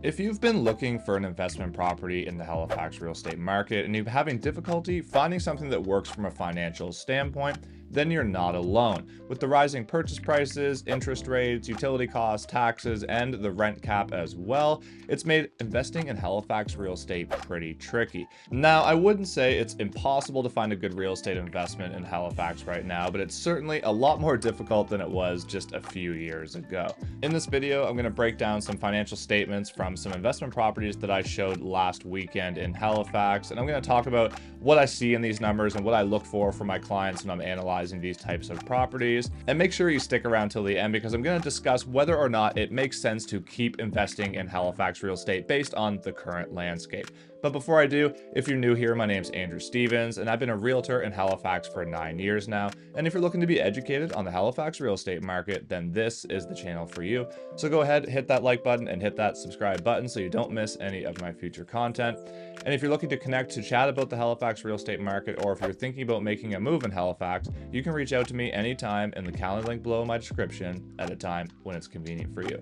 If you've been looking for an investment property in the Halifax real estate market and you're having difficulty finding something that works from a financial standpoint, then you're not alone. With the rising purchase prices, interest rates, utility costs, taxes, and the rent cap as well, it's made investing in Halifax real estate pretty tricky. Now, I wouldn't say it's impossible to find a good real estate investment in Halifax right now, but it's certainly a lot more difficult than it was just a few years ago. In this video, I'm going to break down some financial statements from some investment properties that I showed last weekend in Halifax, and I'm going to talk about what I see in these numbers and what I look for my clients when I'm analyzing these types of properties. And make sure you stick around till the end because I'm going to discuss whether or not it makes sense to keep investing in Halifax real estate based on the current landscape. But before I do, if you're new here, my name's Andrew Stevens, and I've been a realtor in Halifax for 9 years now. And if you're looking to be educated on the Halifax real estate market, then this is the channel for you. So go ahead, hit that like button and hit that subscribe button so you don't miss any of my future content. And if you're looking to connect to chat about the Halifax real estate market, or if you're thinking about making a move in Halifax, you can reach out to me anytime in the calendar link below my description at a time when it's convenient for you.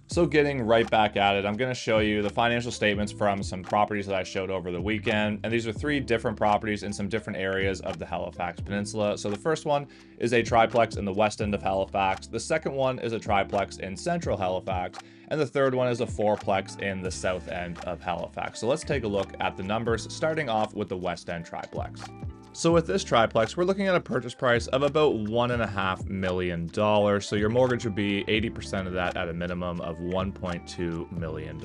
So getting right back at it, I'm going to show you the financial statements from some properties that I showed over the weekend. And these are 3 different properties in some different areas of the Halifax Peninsula. So the first one is a triplex in the west end of Halifax. The second one is a triplex in central Halifax. And the third one is a fourplex in the south end of Halifax. So let's take a look at the numbers, starting off with the west end triplex. So with this triplex, we're looking at a purchase price of about $1.5 million. So your mortgage would be 80% of that at a minimum of $1.2 million.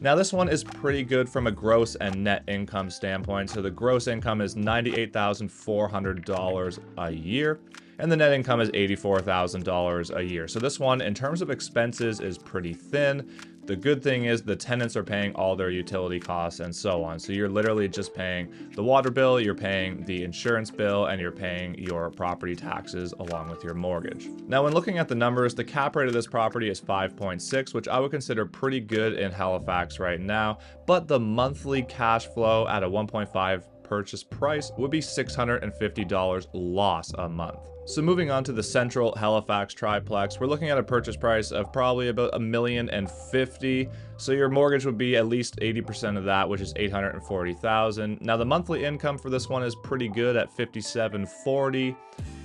Now this one is pretty good from a gross and net income standpoint. So the gross income is $98,400 a year, and the net income is $84,000 a year. So this one, in terms of expenses, is pretty thin. The good thing is the tenants are paying all their utility costs and so on. So you're literally just paying the water bill, you're paying the insurance bill, and you're paying your property taxes along with your mortgage. Now, when looking at the numbers, the cap rate of this property is 5.6, which I would consider pretty good in Halifax right now. But the monthly cash flow at a 1.5 purchase price would be $650 loss a month. So moving on to the central Halifax triplex, we're looking at a purchase price of probably about $1,050,000. So your mortgage would be at least 80% of that, which is $840,000. Now the monthly income for this one is pretty good at $5740,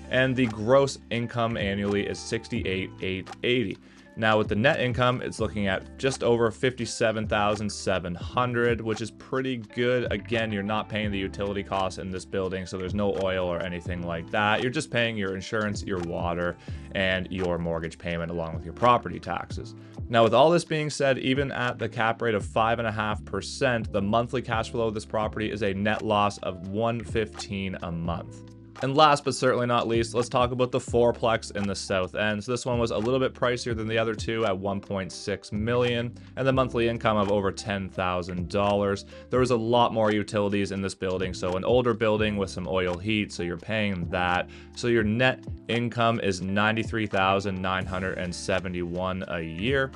and the gross income annually is $68,880. Now with the net income, it's looking at just over $57,700, which is pretty good. Again, you're not paying the utility costs in this building, so there's no oil or anything like that. You're just paying your insurance, your water, and your mortgage payment along with your property taxes. Now with all this being said, even at the cap rate of 5.5%, the monthly cash flow of this property is a net loss of $115 a month. And last but certainly not least, let's talk about the fourplex in the south end. So this one was a little bit pricier than the other two at $1.6 million, and the monthly income of over $10,000. There was a lot more utilities in this building, so an older building with some oil heat, so you're paying that. So your net income is $93,971 a year,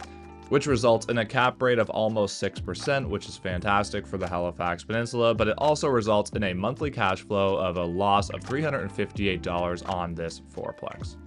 which results in a cap rate of almost 6%, which is fantastic for the Halifax Peninsula, but it also results in a monthly cash flow of a loss of $358 on this fourplex.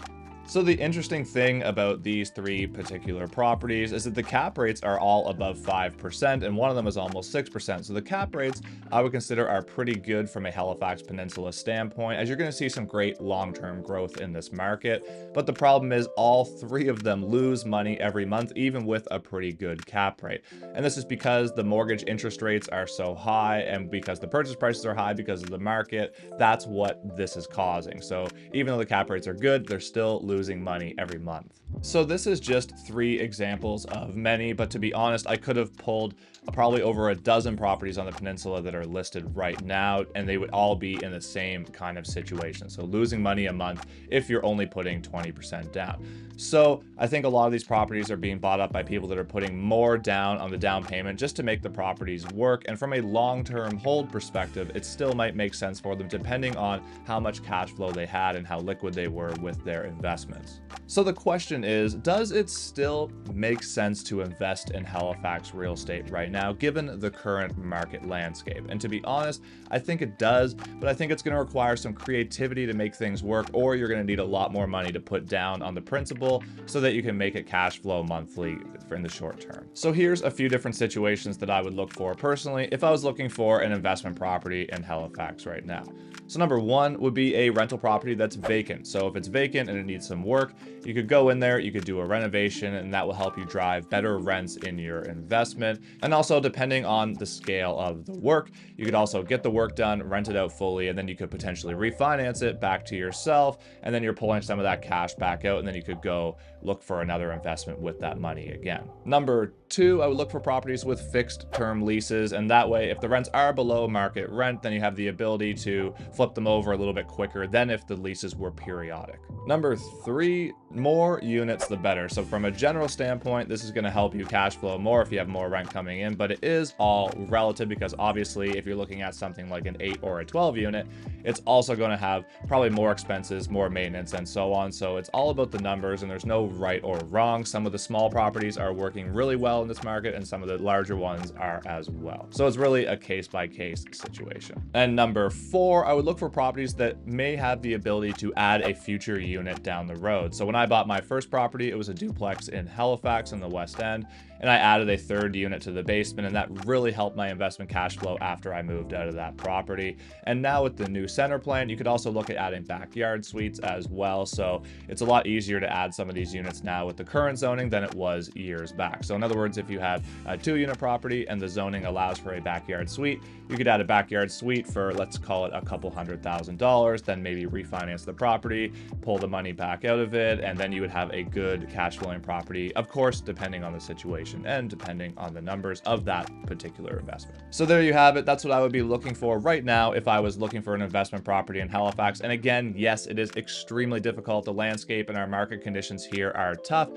So the interesting thing about these 3 particular properties is that the cap rates are all above 5%, and one of them is almost 6%. So the cap rates I would consider are pretty good from a Halifax Peninsula standpoint, as you're going to see some great long-term growth in this market. But the problem is all 3 of them lose money every month, even with a pretty good cap rate. And this is because the mortgage interest rates are so high, and because the purchase prices are high because of the market. That's what this is causing. So even though the cap rates are good, they're still losing money every month. So this is just 3 examples of many, but to be honest, I could have pulled probably over a dozen properties on the peninsula that are listed right now, and they would all be in the same kind of situation. So losing money a month if you're only putting 20% down. So I think a lot of these properties are being bought up by people that are putting more down on the down payment just to make the properties work. And from a long-term hold perspective, it still might make sense for them depending on how much cash flow they had and how liquid they were with their investment. investments. So the question is, does it still make sense to invest in Halifax real estate right now, given the current market landscape? And to be honest, I think it does, but I think it's going to require some creativity to make things work, or you're going to need a lot more money to put down on the principal so that you can make it cash flow monthly in the short term. So here's a few different situations that I would look for personally if I was looking for an investment property in Halifax right now. So number one would be a rental property that's vacant. So if it's vacant and it needs some work, you could go in there, you could do a renovation, and that will help you drive better rents in your investment. And also, depending on the scale of the work, you could also get the work done, rent it out fully, and then you could potentially refinance it back to yourself, and then you're pulling some of that cash back out, and then you could go look for another investment with that money again. Number two, I would look for properties with fixed term leases, and that way, if the rents are below market rent, then you have the ability to flip them over a little bit quicker than if the leases were periodic. Number three, more units the better. So from a general standpoint, this is going to help you cash flow more if you have more rent coming in, but it is all relative, because obviously if you're looking at something like an 8 or a 12 unit, it's also going to have probably more expenses, more maintenance, and so on. So it's all about the numbers, and there's no right or wrong. Some of the small properties are working really well in this market, and some of the larger ones are as well. So it's really a case-by-case situation. And number four, I would look for properties that may have the ability to add a future unit down the road. So when I bought my first property, it was a duplex in Halifax in the West End, and I added a third unit to the basement, and that really helped my investment cash flow after I moved out of that property. And now with the new center plan, you could also look at adding backyard suites as well. So it's a lot easier to add some of these units now with the current zoning than it was years back. So in other words, if you have a 2-unit property and the zoning allows for a backyard suite, you could add a backyard suite for, let's call it, a couple $100,000, then maybe refinance the property, pull the money back out of it, and then you would have a good cash flowing property, of course, depending on the situation and depending on the numbers of that particular investment. So there you have it. That's what I would be looking for right now if I was looking for an investment property in Halifax. And again, yes, it is extremely difficult. The landscape and our market conditions here are tough,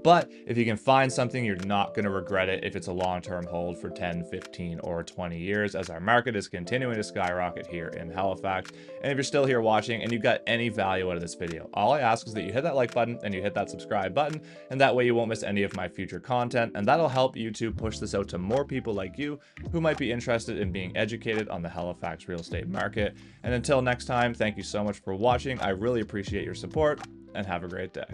but if you can find something, you're not going to regret it if it's a long-term hold for 10, 15, or 20 years, as our market is continuing to skyrocket here in Halifax. And if you're still here watching and you got any value out of this video, all I ask is that you hit that like button and you hit that subscribe button, and that way you won't miss any of my future content, and that'll help YouTube push this out to more people like you who might be interested in being educated on the Halifax real estate market. And until next time, thank you so much for watching. I really appreciate your support, and have a great day.